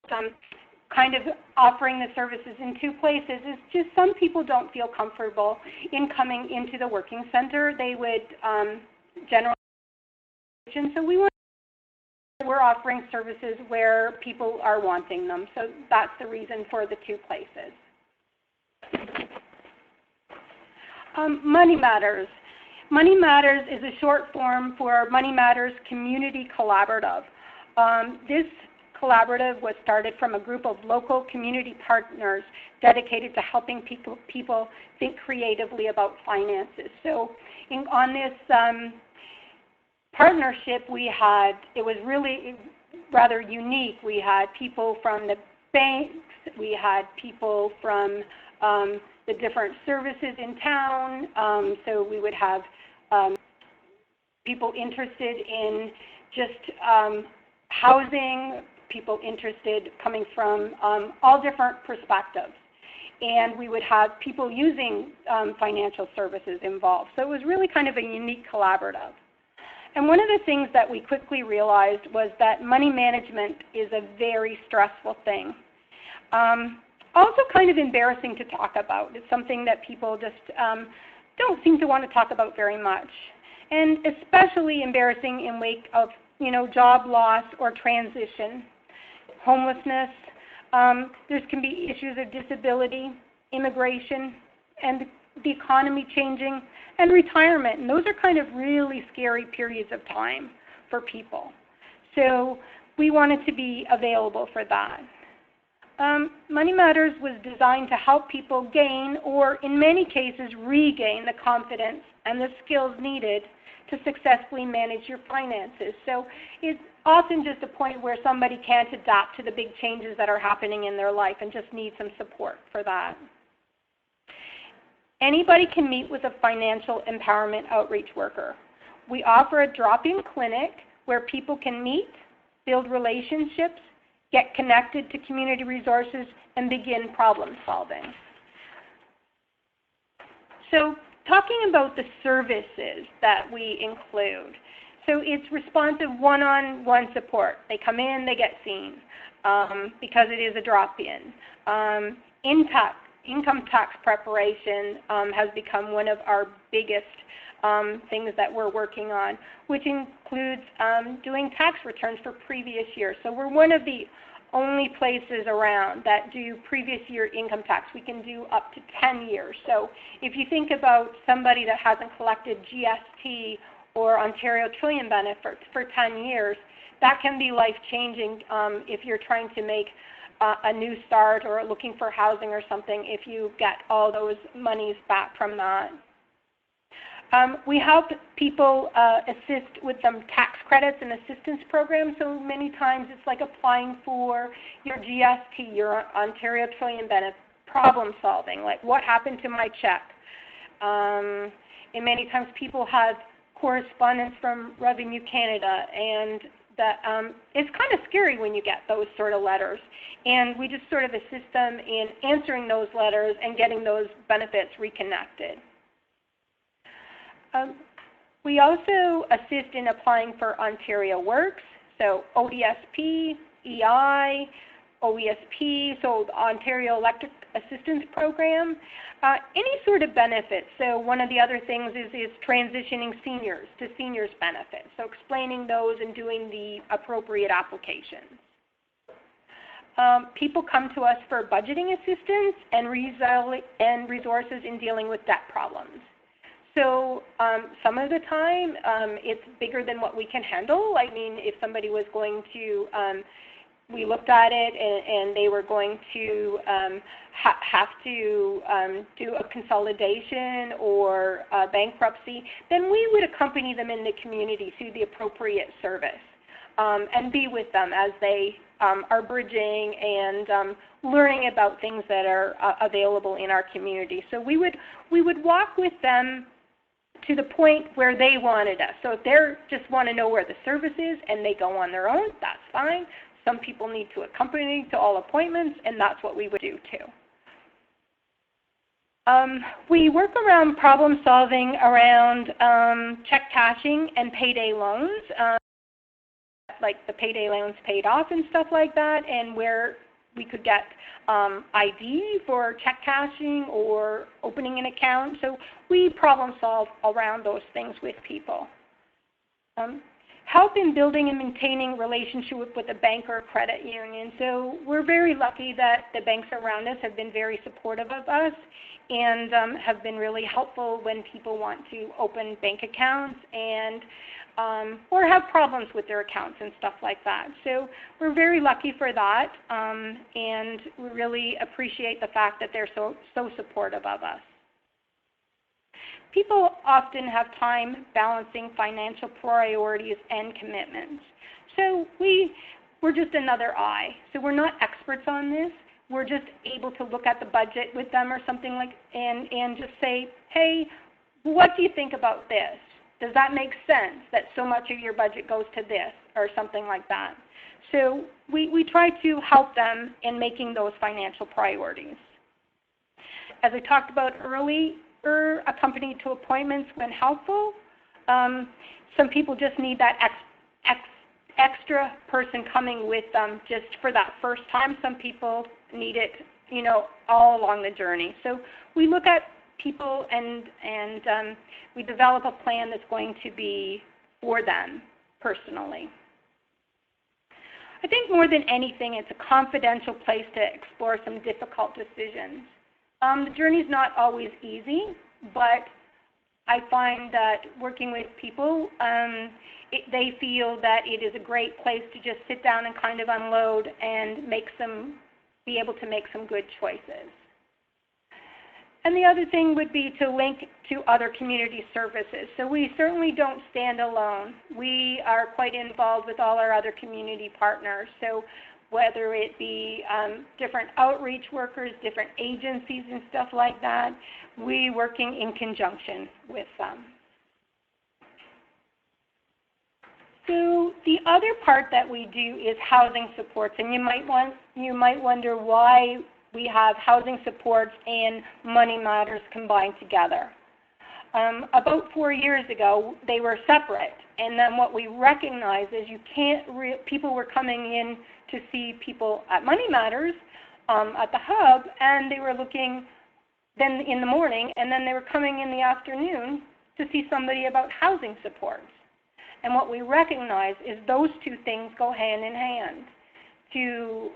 kind of offering the services in two places is just some people don't feel comfortable in coming into the working center. They would generally, so we're offering services where people are wanting them. So that's the reason for the two places. Money Matters. Money Matters is a short form for Money Matters Community Collaborative. This collaborative was started from a group of local community partners dedicated to helping people think creatively about finances. So on this partnership we had, it was really rather unique. We had people from the banks, we had people from the different services in town, so we would have people interested in just housing, people interested coming from all different perspectives. And we would have people using financial services involved. So it was really kind of a unique collaborative. And one of the things that we quickly realized was that money management is a very stressful thing. Also kind of embarrassing to talk about. It's something that people just don't seem to want to talk about very much. And especially embarrassing in wake of, job loss or transition, homelessness. There can be issues of disability, immigration, and the economy changing, and retirement. And those are kind of really scary periods of time for people. So we wanted to be available for that. Money Matters was designed to help people gain, or in many cases regain, the confidence and the skills needed to successfully manage your finances. So it's often just a point where somebody can't adapt to the big changes that are happening in their life and just need some support for that. Anybody can meet with a financial empowerment outreach worker. We offer a drop-in clinic where people can meet, build relationships, get connected to community resources, and begin problem solving. So talking about the services that we include. So it's responsive one-on-one support. They come in, they get seen because it is a drop-in. Income tax preparation has become one of our biggest things that we're working on, which includes doing tax returns for previous years. So we're one of the only places around that do previous year income tax. We can do up to 10 years. So if you think about somebody that hasn't collected GST or Ontario Trillium benefits for 10 years, that can be life-changing if you're trying to make a new start or looking for housing or something, if you get all those monies back from that. We help people assist with some tax credits and assistance programs. So many times it's like applying for your GST, your Ontario Trillium benefit, problem solving, like what happened to my check. And many times people have correspondence from Revenue Canada, and that it's kind of scary when you get those sort of letters. And we just sort of assist them in answering those letters and getting those benefits reconnected. We also assist in applying for Ontario Works, so ODSP, EI, OESP, so the Ontario Electric Assistance Program, any sort of benefits. So one of the other things is transitioning seniors to seniors benefits, so explaining those and doing the appropriate applications. People come to us for budgeting assistance and resources in dealing with debt problems. So some of the time it's bigger than what we can handle. I mean, if somebody was going to, we looked at it and they were going to have to do a consolidation or bankruptcy, then we would accompany them in the community through the appropriate service and be with them as they are bridging and learning about things that are available in our community. So we would walk with them to the point where they wanted us. So if they just want to know where the service is and they go on their own, that's fine. Some people need to accompany to all appointments, and that's what we would do too. We work around problem solving around check cashing and payday loans. like the payday loans paid off and stuff like that, and where we could get ID for check cashing or opening an account. So we problem solve around those things with people. Help in building and maintaining relationship with a bank or a credit union. So we're very lucky that the banks around us have been very supportive of us and have been really helpful when people want to open bank accounts and or have problems with their accounts and stuff like that. So we're very lucky for that, and we really appreciate the fact that they're so supportive of us. People often have time balancing financial priorities and commitments. So we're just another eye. So we're not experts on this. We're just able to look at the budget with them or something like, and just say, hey, what do you think about this? Does that make sense that so much of your budget goes to this or something like that? So we try to help them in making those financial priorities. As I talked about earlier, accompanied to appointments when helpful. Some people just need that extra person coming with them just for that first time. Some people need it, all along the journey. So we look at people and we develop a plan that's going to be for them personally. I think more than anything, it's a confidential place to explore some difficult decisions. The journey's not always easy, but I find that working with people, they feel that it is a great place to just sit down and kind of unload and be able to make some good choices. And the other thing would be to link to other community services. So we certainly don't stand alone. We are quite involved with all our other community partners. So whether it be different outreach workers, different agencies and stuff like that, we working in conjunction with them. So the other part that we do is housing supports, and you might wonder why we have housing supports and Money Matters combined together. About 4 years ago, they were separate, and then what we recognized is people were coming in to see people at Money Matters at the hub, and they were looking then in the morning, and then they were coming in the afternoon to see somebody about housing supports. And what we recognize is those two things go hand in hand. To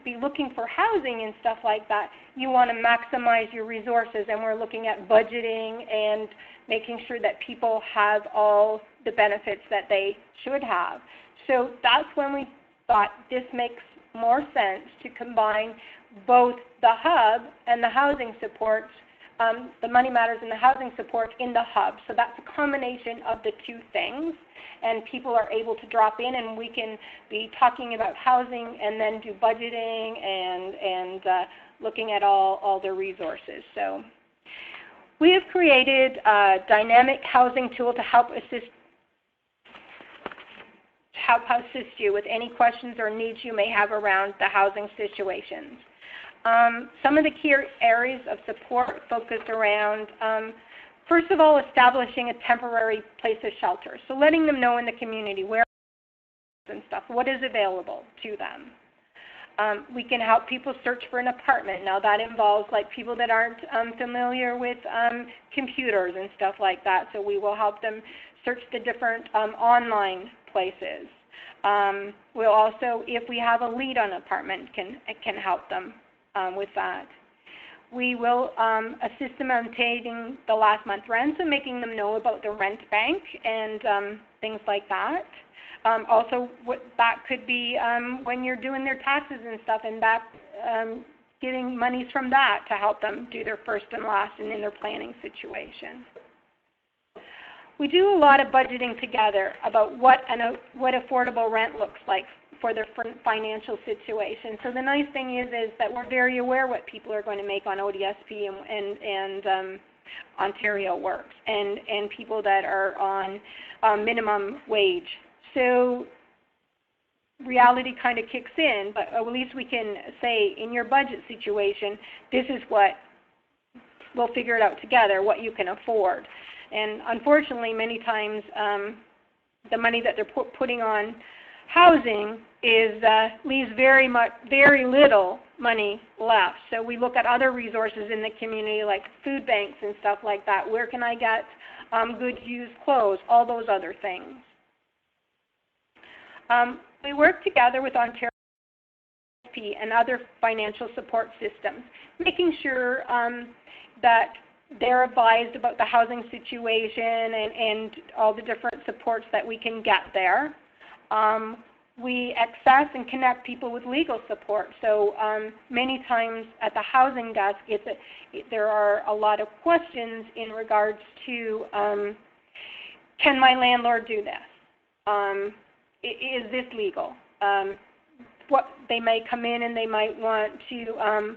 be looking for housing and stuff like that, you want to maximize your resources, and we're looking at budgeting and making sure that people have all the benefits that they should have. So that's when we thought this makes more sense to combine both the hub and the housing supports, the Money Matters and the housing support in the hub. So that's a combination of the two things, and people are able to drop in, and we can be talking about housing and then do budgeting and looking at all their resources. So we have created a dynamic housing tool to help assist you with any questions or needs you may have around the housing situations. Some of the key areas of support focused around, first of all, establishing a temporary place of shelter. So letting them know in the community where and stuff, what is available to them. We can help people search for an apartment. Now that involves like people that aren't familiar with computers and stuff like that. So we will help them search the different online places. We'll also, if we have a lead on an apartment, can help them with that. We will assist them in obtaining the last month rent and making them know about the rent bank and things like that. Also, what that could be when you're doing their taxes and stuff, and that getting monies from that to help them do their first and last and in their planning situation. We do a lot of budgeting together about what affordable rent looks like for their financial situation. So the nice thing is that we're very aware what people are going to make on ODSP and Ontario Works and people that are on minimum wage. So reality kind of kicks in, but at least we can say in your budget situation, this is what, we'll figure it out together, what you can afford. And unfortunately, many times the money that they're putting on housing leaves very little money left. So we look at other resources in the community like food banks and stuff like that. Where can I get good used clothes? All those other things. We work together with Ontario and other financial support systems, making sure that they're advised about the housing situation and all the different supports that we can get there. We access and connect people with legal support. So many times at the housing desk, there are a lot of questions in regards to, can my landlord do this? Is this legal? What they may come in and they might want to,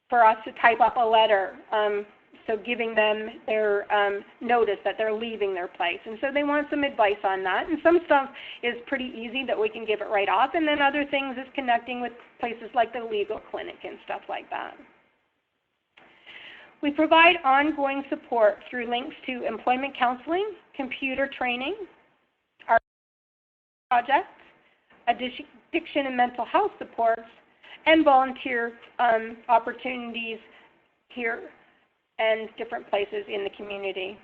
for us to type up a letter, so giving them their notice that they're leaving their place. And so they want some advice on that. And some stuff is pretty easy that we can give it right off. And then other things is connecting with places like the legal clinic and stuff like that. We provide ongoing support through links to employment counseling, computer training, our projects, addiction and mental health supports, and volunteer opportunities here and different places in the community.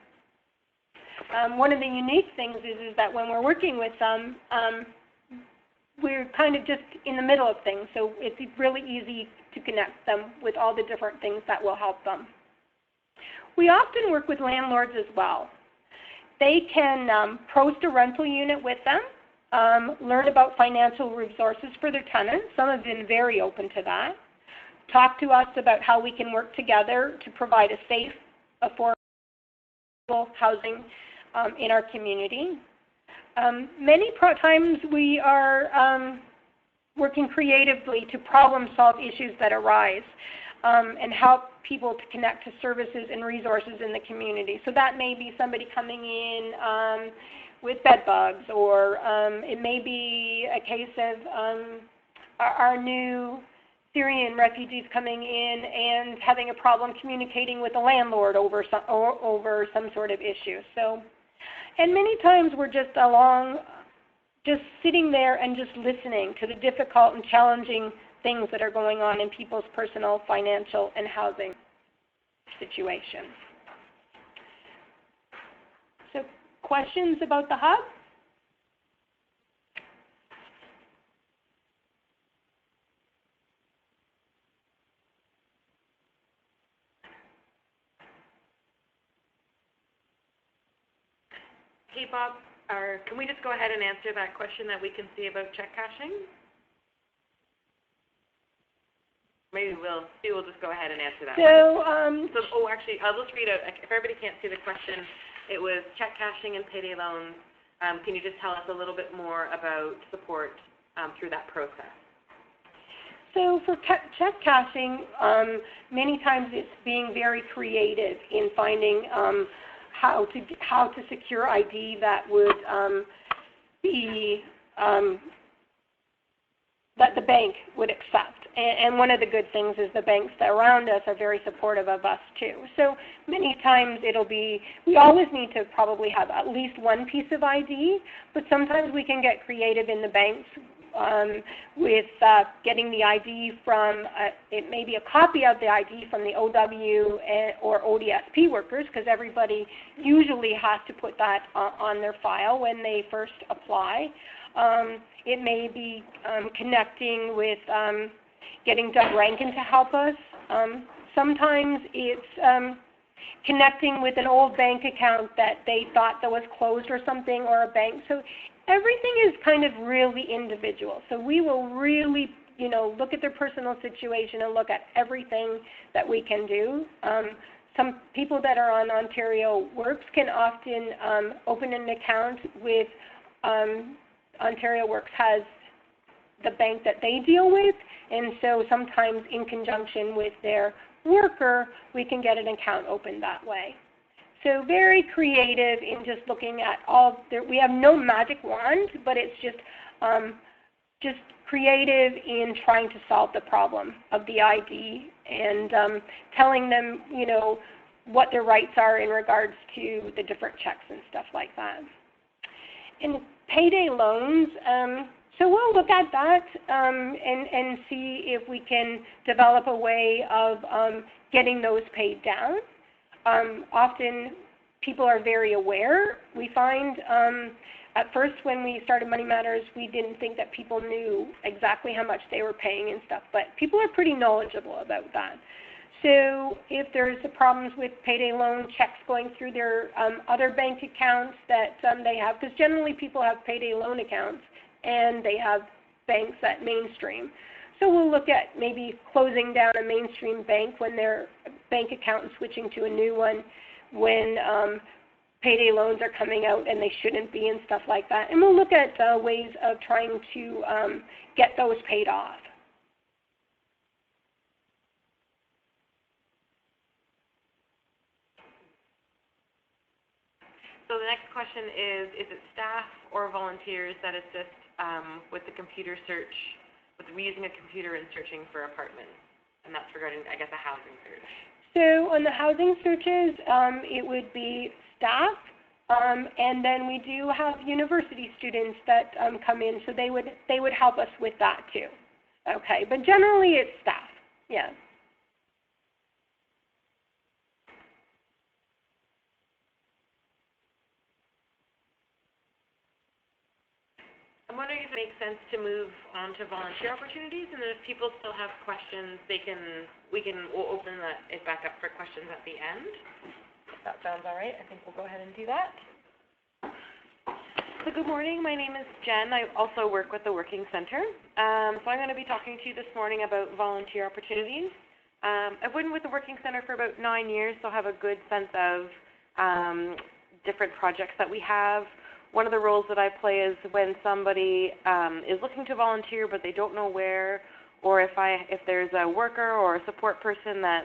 One of the unique things is that when we're working with them, we're kind of just in the middle of things, so it's really easy to connect them with all the different things that will help them. We often work with landlords as well. They can post a rental unit with them, learn about financial resources for their tenants. Some have been very open to that. Talk to us about how we can work together to provide a safe, affordable housing in our community. Many times we are working creatively to problem solve issues that arise and help people to connect to services and resources in the community. So that may be somebody coming in with bed bugs, or it may be a case of our new Syrian refugees coming in and having a problem communicating with the landlord over some sort of issue. So, and many times we're just just sitting there and just listening to the difficult and challenging things that are going on in people's personal, financial, and housing situations. So, questions about the Hub? Hey Bob, can we just go ahead and answer that question that we can see about check cashing? Maybe we'll just go ahead and answer that. Actually, I'll just read out, if everybody can't see the question, it was check cashing and payday loans. Can you just tell us a little bit more about support through that process? So for check cashing, many times it's being very creative in finding how to secure ID that would be that the bank would accept. And one of the good things is the banks that around us are very supportive of us too. So many times we always need to probably have at least one piece of ID, but sometimes we can get creative in the banks with getting the ID from, it may be a copy of the ID from the OW or ODSP workers, because everybody usually has to put that on their file when they first apply. It may be connecting with getting Doug Rankin to help us. Sometimes it's connecting with an old bank account that they thought that was closed or something, or a bank. So everything is kind of really individual. So we will really, look at their personal situation and look at everything that we can do. Some people that are on Ontario Works can often open an account with Ontario Works has the bank that they deal with, and so sometimes in conjunction with their worker, we can get an account opened that way. So very creative in just looking at we have no magic wand, but it's just creative in trying to solve the problem of the ID and telling them, what their rights are in regards to the different checks and stuff like that. in payday loans, so we'll look at that and see if we can develop a way of getting those paid down. Often people are very aware. We find at first when we started Money Matters, we didn't think that people knew exactly how much they were paying and stuff, but people are pretty knowledgeable about that. So if there's problems with payday loan checks going through their other bank accounts that they have, because generally people have payday loan accounts and they have banks at Mainstream. So we'll look at maybe closing down a Mainstream bank when their bank account is switching to a new one, when payday loans are coming out and they shouldn't be and stuff like that. And we'll look at ways of trying to get those paid off. So the next question is it staff or volunteers that assist with the computer search, with using a computer and searching for apartments? And that's regarding, I guess, a housing search. So on the housing searches, it would be staff, and then we do have university students that come in, so they would help us with that too. Okay, but generally it's staff, yeah. I'm wondering if it makes sense to move on to volunteer opportunities, and then if people still have questions, we'll open it back up for questions at the end. If that sounds all right, I think we'll go ahead and do that. So good morning, my name is Jen. I also work with the Working Center. So I'm going to be talking to you this morning about volunteer opportunities. I've been with the Working Center for about 9 years, so I have a good sense of different projects that we have. One of the roles that I play is when somebody is looking to volunteer but they don't know where, or if there's a worker or a support person that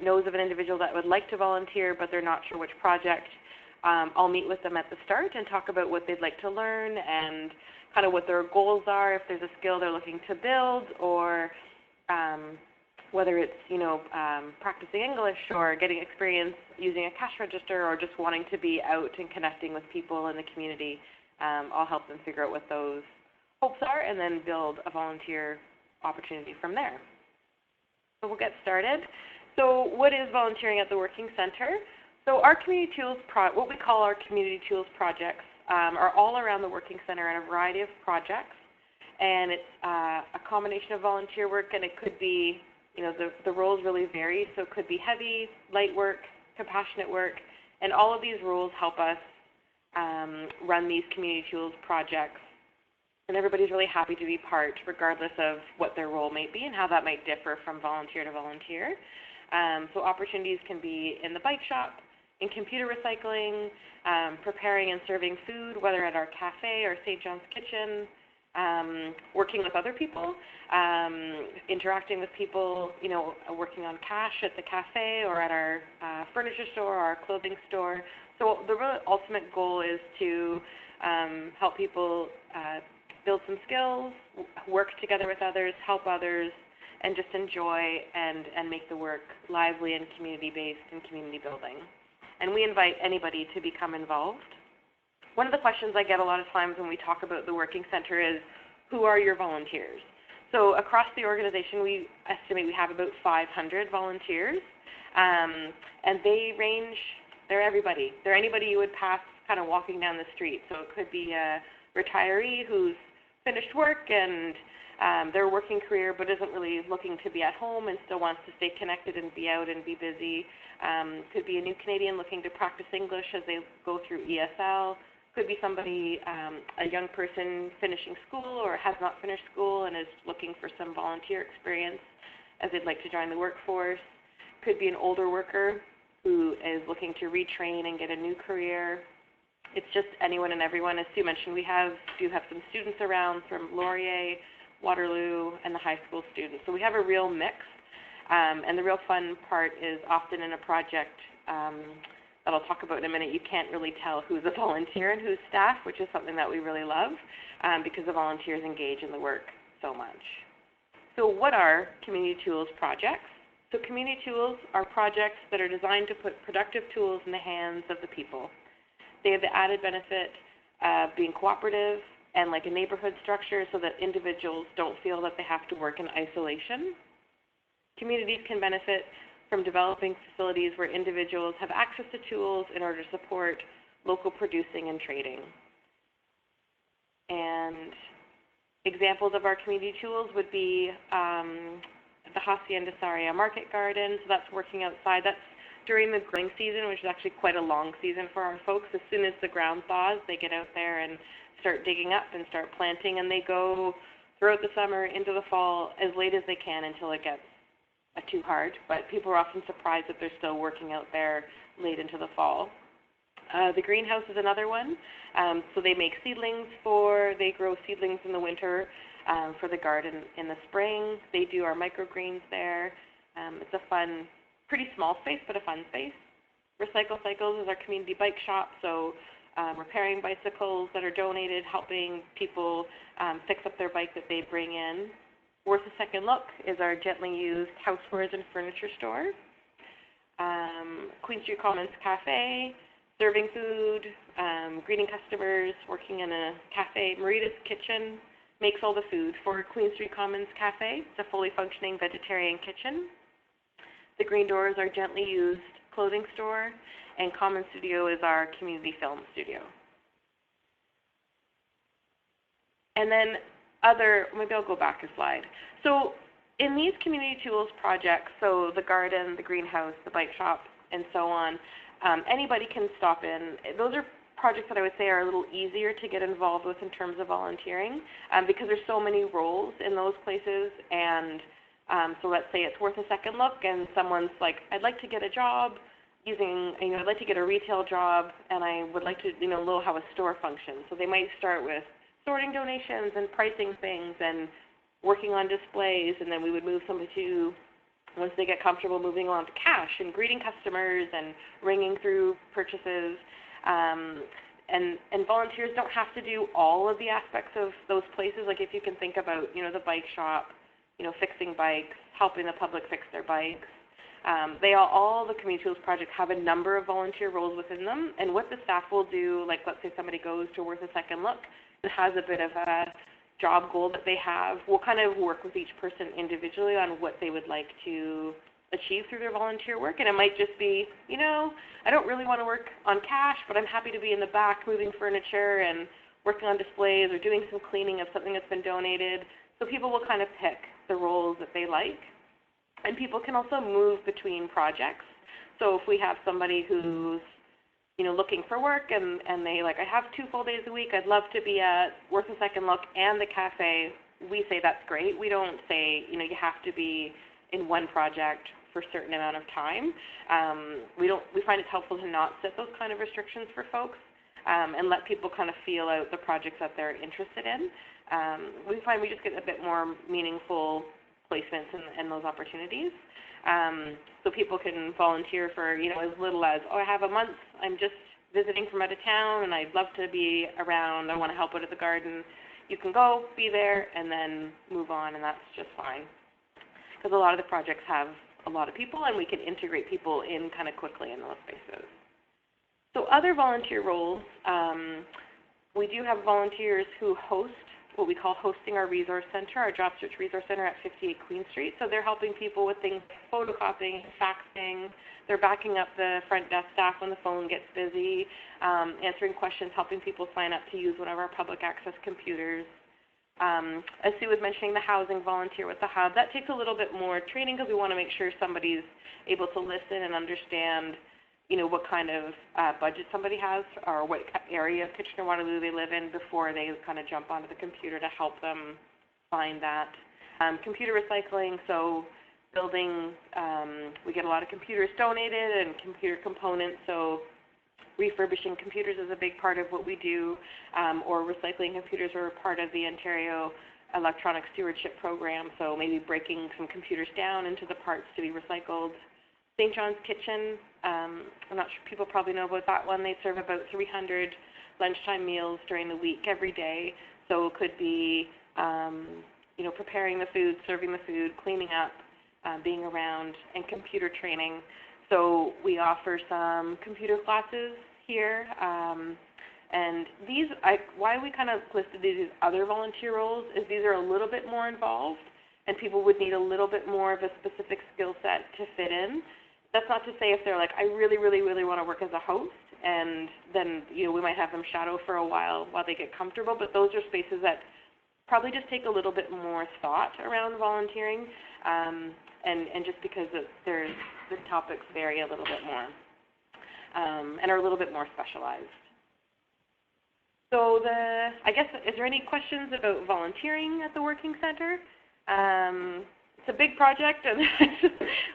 knows of an individual that would like to volunteer but they're not sure which project, I'll meet with them at the start and talk about what they'd like to learn and kind of what their goals are, if there's a skill they're looking to build, or whether it's, practicing English or getting experience using a cash register or just wanting to be out and connecting with people in the community. I'll help them figure out what those hopes are and then build a volunteer opportunity from there. So we'll get started. So what is volunteering at the Working Center? So our community tools, what we call our community tools projects, are all around the Working Center in a variety of projects. And it's a combination of volunteer work, and it could be, the roles really vary. So it could be heavy, light work, compassionate work, and all of these roles help us run these community tools projects. And everybody's really happy to be part, regardless of what their role might be and how that might differ from volunteer to volunteer. So opportunities can be in the bike shop, in computer recycling, preparing and serving food, whether at our cafe or St. John's Kitchen, working with other people, interacting with people, working on cash at the cafe or at our furniture store or our clothing store. So the real ultimate goal is to help people build some skills, work together with others, help others, and just enjoy and make the work lively and community-based and community building. And we invite anybody to become involved. One of the questions I get a lot of times when we talk about the Working Center is, who are your volunteers? So across the organization, we estimate we have about 500 volunteers, and they range, they're everybody. They're anybody you would pass kind of walking down the street. So it could be a retiree who's finished work and their working career but isn't really looking to be at home and still wants to stay connected and be out and be busy. Could be a new Canadian looking to practice English as they go through ESL. Could be somebody, a young person finishing school or has not finished school and is looking for some volunteer experience as they'd like to join the workforce. Could be an older worker who is looking to retrain and get a new career. It's just anyone and everyone. As Sue mentioned, we do have some students around from Laurier, Waterloo, and the high school students. So we have a real mix. And the real fun part is often in a project that I'll talk about in a minute, you can't really tell who's a volunteer and who's staff, which is something that we really love because the volunteers engage in the work so much. So what are community tools projects? So community tools are projects that are designed to put productive tools in the hands of the people. They have the added benefit being cooperative and like a neighborhood structure so that individuals don't feel that they have to work in isolation. Communities can benefit from developing facilities where individuals have access to tools in order to support local producing and trading. And examples of our community tools would be the Hacienda Saria Market Garden, so that's working outside. That's during the growing season, which is actually quite a long season for our folks. As soon as the ground thaws, they get out there and start digging up and start planting, and they go throughout the summer into the fall as late as they can until it gets too hard. But people are often surprised that they're still working out there late into the fall. The greenhouse is another one. So they make seedlings they grow seedlings in the winter for the garden in the spring. They do our microgreens there. It's a fun, pretty small space, but a fun space. Recycle Cycles is our community bike shop, so repairing bicycles that are donated, helping people fix up their bike that they bring in. Worth a Second Look is our gently used housewares and furniture store. Queen Street Commons Cafe, serving food, greeting customers, working in a cafe. Marita's Kitchen makes all the food for Queen Street Commons Cafe. It's a fully functioning vegetarian kitchen. The Green Door is our gently used clothing store, and Common Studio is our community film studio. And then maybe I'll go back a slide. So in these community tools projects, so the garden, the greenhouse, the bike shop, and so on, anybody can stop in. Those are projects that I would say are a little easier to get involved with in terms of volunteering because there's so many roles in those places. And so let's say it's Worth a Second Look and someone's like, I'd like to get a job I'd like to get a retail job and I would like to, know how a store functions. So they might start with sorting donations and pricing things and working on displays, and then we would move somebody to, once they get comfortable, moving on to cash and greeting customers and ringing through purchases. And volunteers don't have to do all of the aspects of those places. Like if you can think about, the bike shop, fixing bikes, helping the public fix their bikes. All the community tools projects have a number of volunteer roles within them, and what the staff will do, like let's say somebody goes to Worth a Second Look and has a bit of a job goal that they have, we'll kind of work with each person individually on what they would like to achieve through their volunteer work. And it might just be, I don't really want to work on cash, but I'm happy to be in the back moving furniture and working on displays or doing some cleaning of something that's been donated. So people will kind of pick the roles that they like. And people can also move between projects. So if we have somebody who's, looking for work and they I have 2 full days a week, I'd love to be at Worth a Second Look and the cafe, we say that's great. We don't say, you have to be in one project for a certain amount of time. We find it's helpful to not set those kind of restrictions for folks and let people kind of feel out the projects that they're interested in. We find we just get a bit more meaningful placements in those opportunities. So people can volunteer for, as little as, I have a month, I'm just visiting from out of town and I'd love to be around, I want to help out at the garden. You can go, be there, and then move on, and that's just fine. Because a lot of the projects have a lot of people, and we can integrate people in kind of quickly in those spaces. So other volunteer roles, we do have volunteers who host what we call hosting our resource center, our Job Search Resource Center at 58 Queen Street. So they're helping people with things like photocopying, faxing. They're backing up the front desk staff when the phone gets busy, answering questions, helping people sign up to use one of our public access computers. As Sue was mentioning, the housing volunteer with the hub, that takes a little bit more training because we want to make sure somebody's able to listen and understand what kind of budget somebody has or what area of Kitchener-Waterloo they live in before they kind of jump onto the computer to help them find that. Computer recycling, so building, we get a lot of computers donated and computer components, so refurbishing computers is a big part of what we do, or recycling computers are part of the Ontario Electronic Stewardship Program, so maybe breaking some computers down into the parts to be recycled. St. John's Kitchen, I'm not sure people probably know about that one. They serve about 300 lunchtime meals during the week every day. So it could be, preparing the food, serving the food, cleaning up, being around, and computer training. So we offer some computer classes here, And these, why we kind of listed these as other volunteer roles is these are a little bit more involved, and people would need a little bit more of a specific skill set to fit in. That's not to say if they're like, I really, really, really want to work as a host, and then we might have them shadow for a while they get comfortable, but those are spaces that probably just take a little bit more thought around volunteering, and just because the topics vary a little bit more, and are a little bit more specialized. So I guess, is there any questions about volunteering at the Working Center? It's a big project, and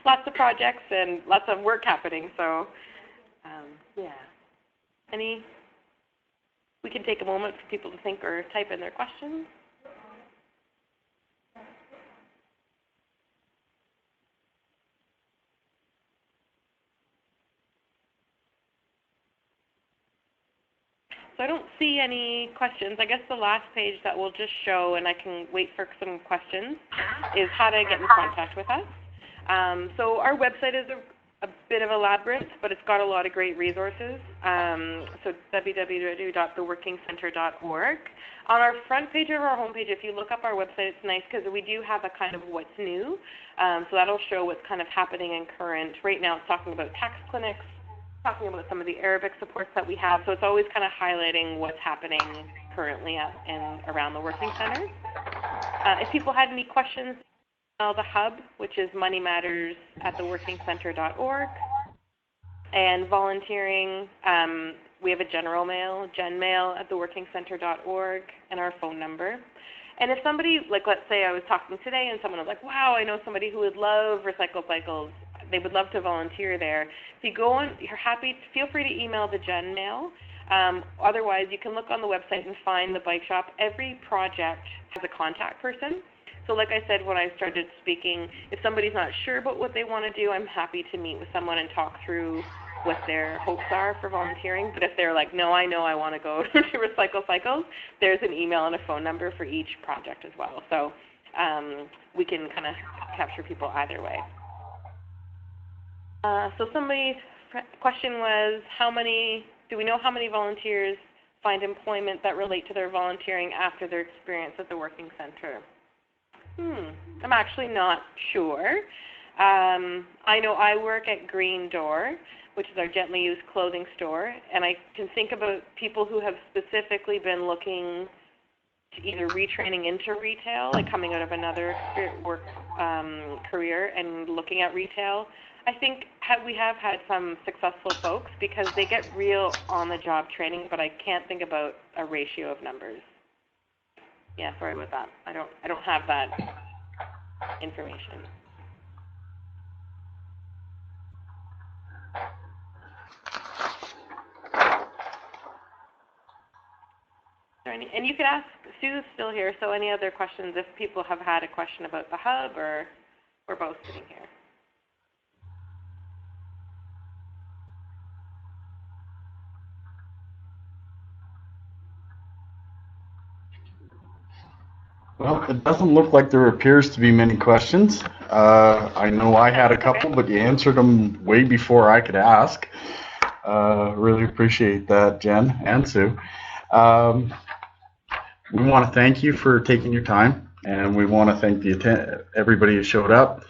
lots of projects and lots of work happening, so yeah. We can take a moment for people to think or type in their questions. So I don't see any questions. I guess the last page that we'll just show, and I can wait for some questions, is how to get in contact with us. So our website is a bit of a labyrinth, but it's got a lot of great resources. So www.theworkingcenter.org. On our front page of our homepage, if you look up our website, it's nice because we do have a kind of what's new. So that'll show what's kind of happening in current. Right now it's talking about tax clinics, talking about some of the Arabic supports that we have. So it's always kind of highlighting what's happening currently and around the Working Center. If people had any questions, email the hub, which is moneymatters@theworkingcenter.org. And volunteering, we have a general mail, genmail@theworkingcenter.org, and our phone number. And if somebody, like let's say I was talking today and someone was like, wow, I know somebody who would love Recycle Cycles, they would love to volunteer there. If you go on, feel free to email the Gen Mail. Otherwise, you can look on the website and find the bike shop. Every project has a contact person. So like I said when I started speaking, if somebody's not sure about what they want to do, I'm happy to meet with someone and talk through what their hopes are for volunteering. But if they're like, no, I know I want to go to Recycle Cycles, there's an email and a phone number for each project as well. So we can kind of capture people either way. So somebody's question was, do we know how many volunteers find employment that relate to their volunteering after their experience at the Working Center? I'm actually not sure. I know I work at Green Door, which is our gently used clothing store, and I can think about people who have specifically been looking to either retraining into retail, like coming out of another work career and looking at retail. I think we have had some successful folks because they get real on-the-job training, but I can't think about a ratio of numbers. Yeah, sorry about that. I don't have that information. And you can ask, Sue's still here, so any other questions if people have had a question about the hub, or we're both sitting here. Well, it doesn't look like there appears to be many questions. I know I had a couple, but you answered them way before I could ask. Really appreciate that, Jen and Sue. We want to thank you for taking your time, and we want to thank everybody who showed up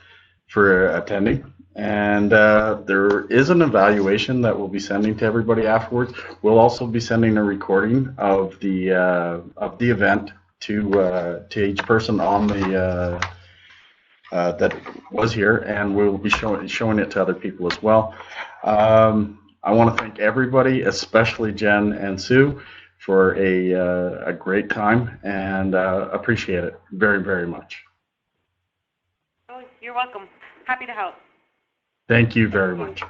for attending. And there is an evaluation that we'll be sending to everybody afterwards. We'll also be sending a recording of the event to each person on the that was here, and we'll be showing it to other people as well. I want to thank everybody, especially Jen and Sue, for a great time, and appreciate it very, very much. Oh, you're welcome. Happy to help. Thank you very much.